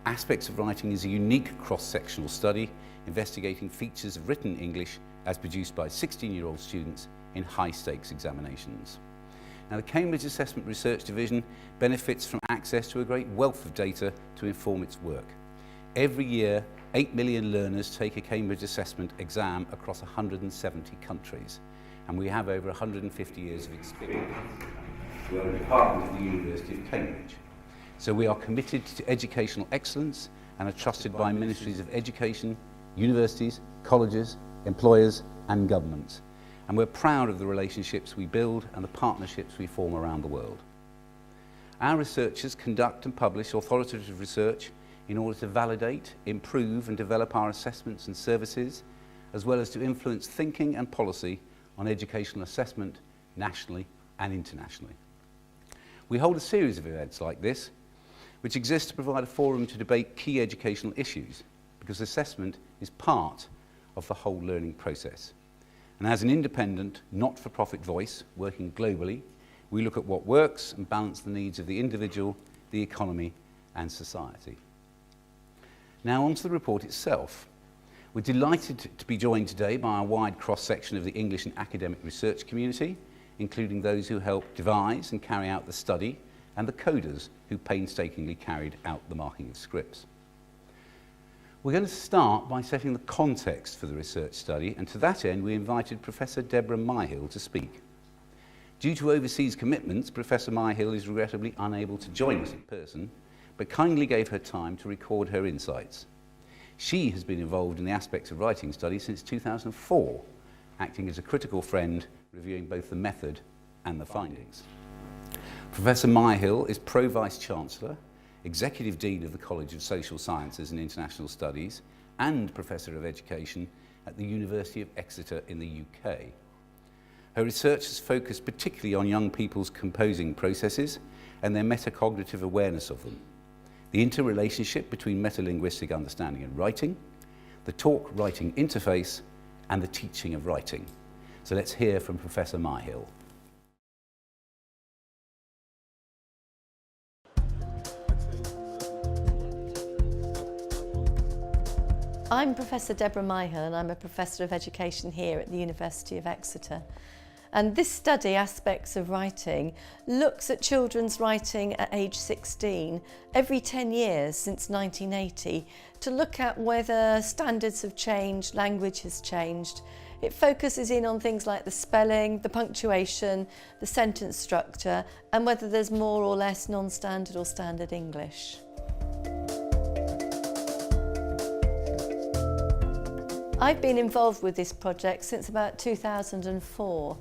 Aspects of Writing is a unique cross-sectional study investigating features of written English as produced by 16-year-old students in high-stakes examinations. Now, the Cambridge Assessment Research Division benefits from access to a great wealth of data to inform its work. Every year, 8 million learners take a Cambridge Assessment exam across 170 countries, and we have over 150 years of experience. We are a department at the University of Cambridge. So we are committed to educational excellence and are trusted by ministries of education, universities, colleges, employers and governments. And we're proud of the relationships we build and the partnerships we form around the world. Our researchers conduct and publish authoritative research in order to validate, improve and develop our assessments and services, as well as to influence thinking and policy on educational assessment nationally and internationally. We hold a series of events like this, which exist to provide a forum to debate key educational issues, because assessment is part of the whole learning process. And as an independent, not-for-profit voice working globally, we look at what works and balance the needs of the individual, the economy and society. Now on to the report itself. We're delighted to be joined today by a wide cross-section of the English and academic research community, including those who helped devise and carry out the study, and the coders who painstakingly carried out the marking of scripts. We're going to start by setting the context for the research study, and to that end we invited Professor Debra Myhill to speak. Due to overseas commitments, Professor Myhill is regrettably unable to join us in person, but kindly gave her time to record her insights. She has been involved in the Aspects of Writing study since 2004, acting as a critical friend, reviewing both the method and the findings. Professor Myhill is Pro-Vice-Chancellor, Executive Dean of the College of Social Sciences and International Studies, and Professor of Education at the University of Exeter in the UK. Her research has focused particularly on young people's composing processes and their metacognitive awareness of them, the interrelationship between metalinguistic understanding and writing, the talk-writing interface, and the teaching of writing. So let's hear from Professor Myhill. I'm Professor Debra Myhill and I'm a Professor of Education here at the University of Exeter. And this study, Aspects of Writing, looks at children's writing at age 16 every 10 years since 1980 to look at whether standards have changed, language has changed. It focuses in on things like the spelling, the punctuation, the sentence structure, and whether there's more or less non-standard or standard English. I've been involved with this project since about 2004,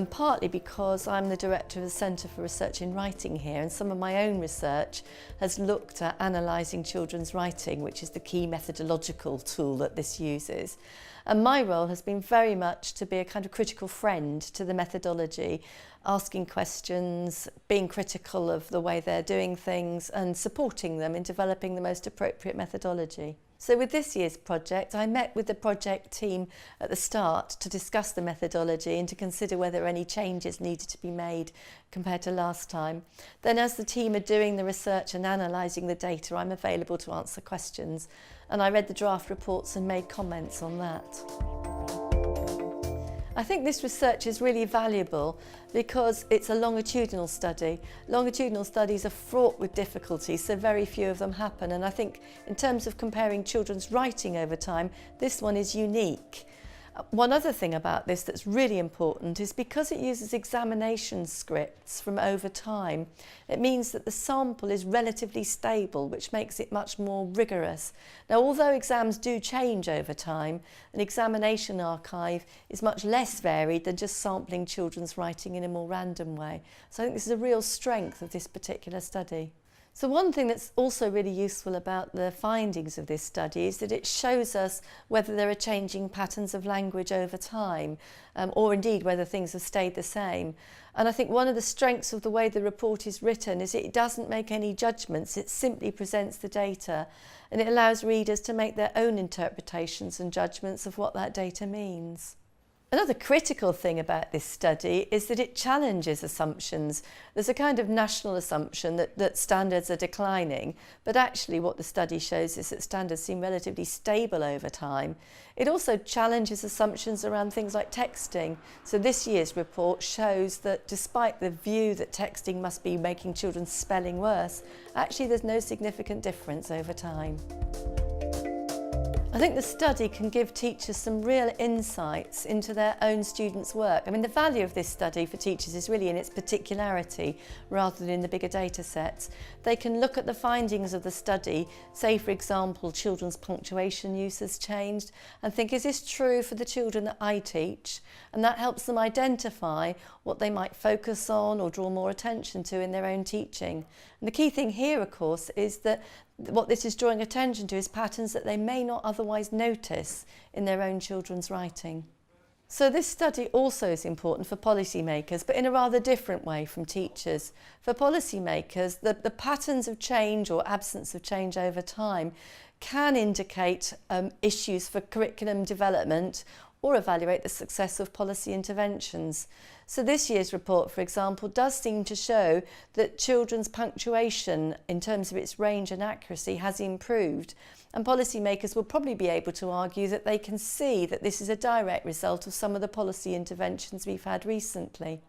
partly because I'm the director of the Centre for Research in Writing here, and some of my own research has looked at analysing children's writing, which is the key methodological tool that this uses. And my role has been very much to be a kind of critical friend to the methodology, asking questions, being critical of the way they're doing things and supporting them in developing the most appropriate methodology. So with this year's project, I met with the project team at the start to discuss the methodology and to consider whether any changes needed to be made compared to last time. Then as the team are doing the research and analysing the data, I'm available to answer questions. And I read the draft reports and made comments on that. I think this research is really valuable because it's a longitudinal study. Longitudinal studies are fraught with difficulties, so very few of them happen. And I think in terms of comparing children's writing over time, this one is unique. One other thing about this that's really important is because it uses examination scripts from over time, it means that the sample is relatively stable, which makes it much more rigorous. Now, although exams do change over time, an examination archive is much less varied than just sampling children's writing in a more random way. So I think this is a real strength of this particular study. So one thing that's also really useful about the findings of this study is that it shows us whether there are changing patterns of language over time, or indeed whether things have stayed the same. And I think one of the strengths of the way the report is written is it doesn't make any judgments, it simply presents the data, and it allows readers to make their own interpretations and judgments of what that data means. Another critical thing about this study is that it challenges assumptions. There's a kind of national assumption that standards are declining, but actually what the study shows is that standards seem relatively stable over time. It also challenges assumptions around things like texting. So this year's report shows that despite the view that texting must be making children's spelling worse, actually there's no significant difference over time. I think the study can give teachers some real insights into their own students' work. I mean, the value of this study for teachers is really in its particularity rather than in the bigger data sets. They can look at the findings of the study, say for example children's punctuation use has changed, and think, is this true for the children that I teach? And that helps them identify what they might focus on or draw more attention to in their own teaching. And the key thing here, of course, is that what this is drawing attention to is patterns that they may not otherwise notice in their own children's writing. So this study also is important for policymakers, but in a rather different way from teachers. For policymakers, the patterns of change or absence of change over time can indicate issues for curriculum development or evaluate the success of policy interventions. So this year's report, for example, does seem to show that children's punctuation in terms of its range and accuracy has improved, and policymakers will probably be able to argue that they can see that this is a direct result of some of the policy interventions we've had recently.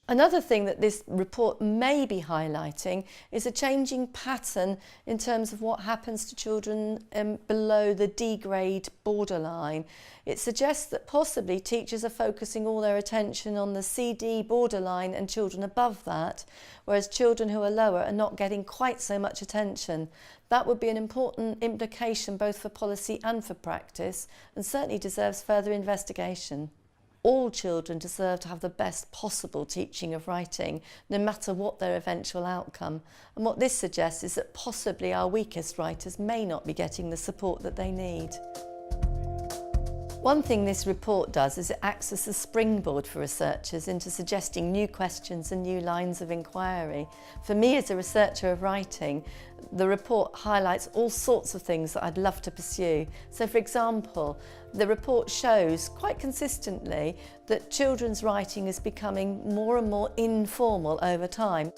Another thing that this report may be highlighting is a changing pattern in terms of what happens to children below the D grade borderline. It suggests that possibly teachers are focusing all their attention on the CD borderline and children above that, whereas children who are lower are not getting quite so much attention. That would be an important implication both for policy and for practice, and certainly deserves further investigation. All children deserve to have the best possible teaching of writing, no matter what their eventual outcome. And what this suggests is that possibly our weakest writers may not be getting the support that they need. One thing this report does is it acts as a springboard for researchers into suggesting new questions and new lines of inquiry. For me as a researcher of writing, the report highlights all sorts of things that I'd love to pursue. So for example, the report shows quite consistently that children's writing is becoming more and more informal over time.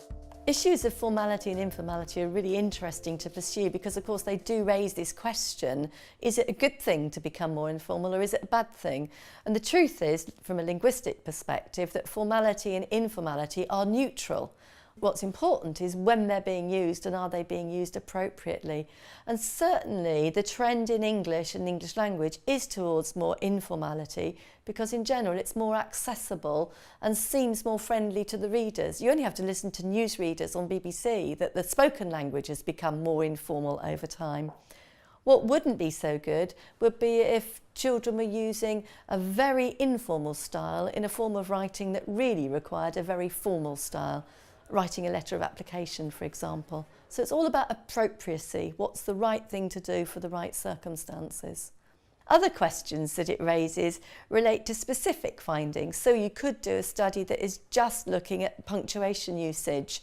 Issues of formality and informality are really interesting to pursue because, of course, they do raise this question, is it a good thing to become more informal or is it a bad thing? And the truth is, from a linguistic perspective, that formality and informality are neutral. What's important is when they're being used and are they being used appropriately. And certainly the trend in English and English language is towards more informality because in general it's more accessible and seems more friendly to the readers. You only have to listen to newsreaders on BBC that the spoken language has become more informal over time. What wouldn't be so good would be if children were using a very informal style in a form of writing that really required a very formal style. Writing a letter of application, for example. So it's all about appropriacy. What's the right thing to do for the right circumstances? Other questions that it raises relate to specific findings. So you could do a study that is just looking at punctuation usage.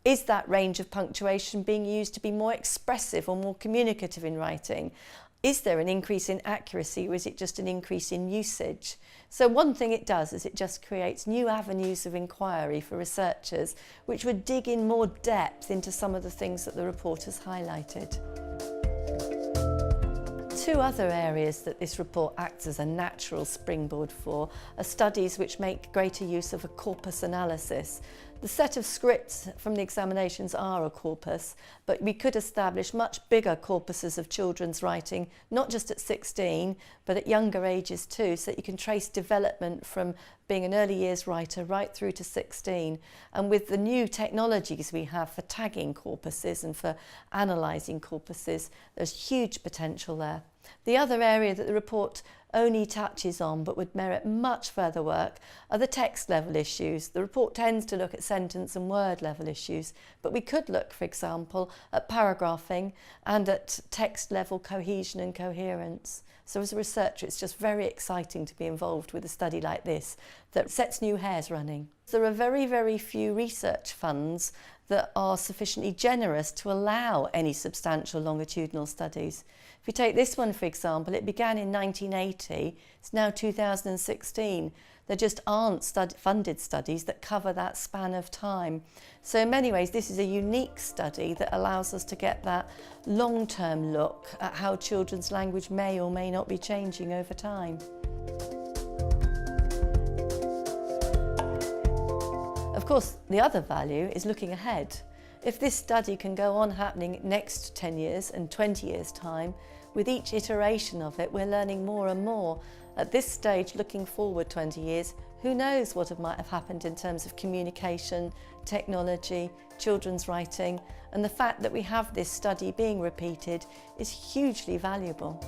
Is that range of punctuation being used to be more expressive or more communicative in writing? Is there an increase in accuracy or is it just an increase in usage? So one thing it does is it just creates new avenues of inquiry for researchers which would dig in more depth into some of the things that the report has highlighted. Two other areas that this report acts as a natural springboard for are studies which make greater use of a corpus analysis. The set of scripts from the examinations are a corpus, but we could establish much bigger corpuses of children's writing, not just at 16, but at younger ages too, so that you can trace development from being an early years writer right through to 16. And with the new technologies we have for tagging corpuses and for analysing corpuses, there's huge potential there. The other area that the report only touches on but would merit much further work are the text level issues. The report tends to look at sentence and word level issues, but we could look, for example, at paragraphing and at text level cohesion and coherence. So as a researcher, it's just very exciting to be involved with a study like this that sets new hairs running. There are very, very few research funds that are sufficiently generous to allow any substantial longitudinal studies. If you take this one, for example, it began in 1980, it's now 2016. There just aren't funded studies that cover that span of time. So in many ways, this is a unique study that allows us to get that long-term look at how children's language may or may not be changing over time. Of course, the other value is looking ahead. If this study can go on happening next 10 years and 20 years' time, with each iteration of it, we're learning more and more. At this stage, looking forward 20 years, who knows what might have happened in terms of communication, technology, children's writing, and the fact that we have this study being repeated is hugely valuable.